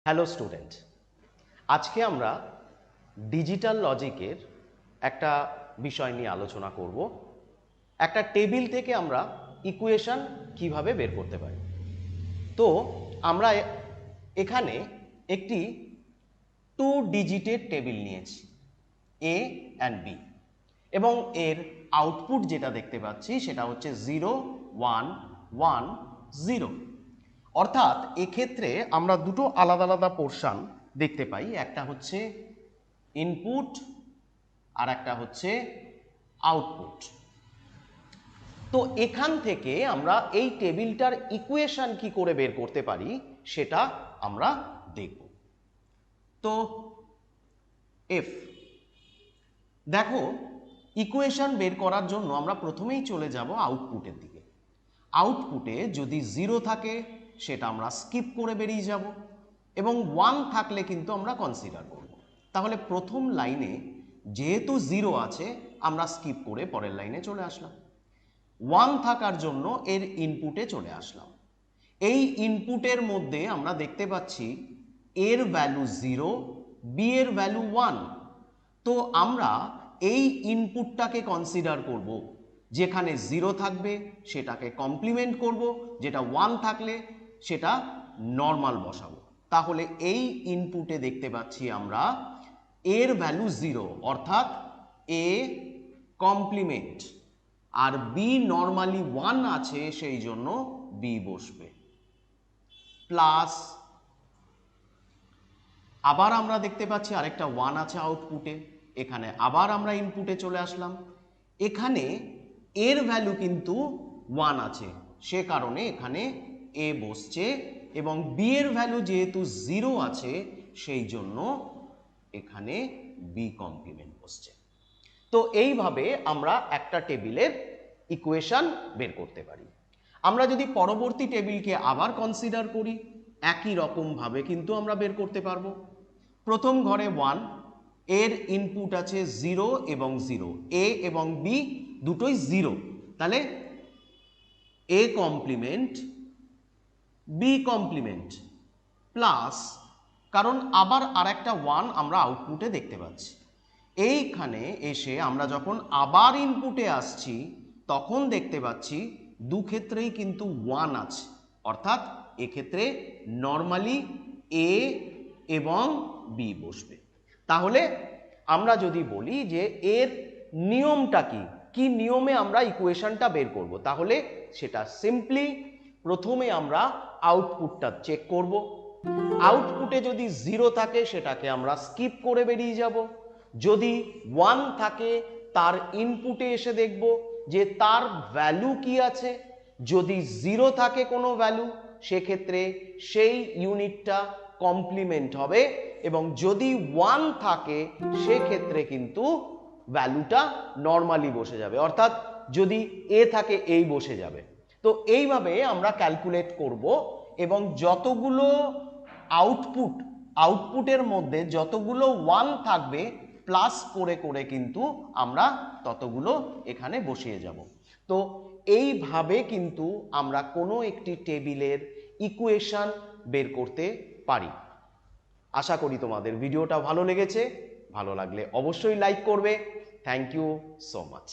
Hello student, আজকে আমরা digital লজিকের একটা বিষয় নিয়ে আলোচনা করব। একটা টেবিল থেকে আমরা ইকুয়েশন কিভাবে বের করতে পারি। তো আমরা এখানে একটি 2 ডিজিটের টেবিল নিয়েছি এ অ্যান্ড বি, এবং এর আউটপুট যেটা দেখতে পাচ্ছি সেটা হচ্ছে 0 1 1 0। অর্থাৎ এক্ষেত্রে আমরা দুটো আলাদা আলাদা পোর্শন দেখতে পাই, একটা হচ্ছে ইনপুট আর একটা হচ্ছে আউটপুট। তো এখান থেকে আমরা এই টেবিলটার ইকুয়েশন কি করে বের করতে পারি সেটা আমরা দেখব। তো এফ দেখো, ইকুয়েশন বের করার জন্য আমরা প্রথমেই চলে যাব আউটপুটের দিকে। আউটপুটে যদি 0 থাকে সেটা আমরা স্কিপ করে বেরিয়ে যাব, এবং 1 থাকলে কিন্তু আমরা কনসিডার করব। তাহলে প্রথম লাইনে যেহেতু 0 আছে আমরা স্কিপ করে পরের লাইনে চলে আসলাম। 1 থাকার জন্য এর ইনপুটে চলে আসলাম। এই ইনপুটের মধ্যে আমরা দেখতে পাচ্ছি এর ভ্যালু 0, বি এর ভ্যালু 1। তো আমরা এই ইনপুটটাকে কনসিডার করব, যেখানে 0 থাকবে সেটাকে কমপ্লিমেন্ট করব, যেটা 1 থাকলে সেটা নর্মাল বসাবো। তাহলে এই ইনপুটে দেখতে পাচ্ছি আমরা এর ভ্যালু 0 অর্থাৎ এ কমপ্লিমেন্ট, আর বি নর্মালি 1 আছে সেই জন্য বি বসবে, প্লাস আবার আমরা দেখতে পাচ্ছি আরেকটা 1 আছে আউটপুটে। এখানে আবার আমরা ইনপুটে চলে আসলাম, এখানে এর ভ্যালু কিন্তু 1 আছে, সে কারণে এখানে এ বসছে, এবং বি এর ভ্যালু যেহেতু 0 আছে সেই জন্য এখানে বি কমপ্লিমেন্ট বসছে। তো এইভাবে আমরা একটা টেবিলের ইকুয়েশন বের করতে পারি। আমরা যদি পরবর্তী টেবিলকে আবার কনসিডার করি, একই রকমভাবে কিন্তু আমরা বের করতে পারবো। প্রথম ঘরে 1, এর ইনপুট আছে 0 এবং 0, এ এবং বি দুটোই 0, তাহলে A complement B complement, plus কারণ আবার আরেকটা 1 আমরা আউটপুটে দেখতে পাচ্ছি। এইখানে এসে আমরা যখন আবার ইনপুটে আসছি তখন দেখতে পাচ্ছি দু ক্ষেত্রেই কিন্তু 1 আছে, অর্থাৎ এক্ষেত্রে নর্মালি এ এবং বি বসবে। তাহলে আমরা যদি বলি যে এর নিয়মটা কি নিয়মে আমরা ইকুয়েশনটা বের করব, তাহলে সেটা সিম্পলি প্রথমে আমরা আউটপুটটা চেক করব। আউটপুটে যদি 0 থাকে সেটাকে আমরা স্কিপ করে বেরিয়ে যাব। যদি 1 থাকে তার ইনপুটে এসে দেখব যে তার ভ্যালু কি আছে। যদি 0 থাকে কোনো ভ্যালু সেক্ষেত্রে সেই ইউনিটটা কমপ্লিমেন্ট হবে, এবং যদি 1 থাকে সেক্ষেত্রে কিন্তু ভ্যালুটা নর্মালি বসে যাবে, অর্থাৎ যদি এ থাকে এই বসে যাবে। তো এইভাবে আমরা ক্যালকুলেট করব, এবং যতগুলো আউটপুটের মধ্যে যতগুলো 1 থাকবে প্লাস করে করে কিন্তু আমরা ততগুলো এখানে বসিয়ে যাব। তো এইভাবে কিন্তু আমরা কোনো একটি টেবিলের ইকুয়েশন বের করতে পারি। আশা করি তোমাদের ভিডিওটা ভালো লেগেছে। ভালো লাগলে অবশ্যই লাইক করবে। Thank you so much.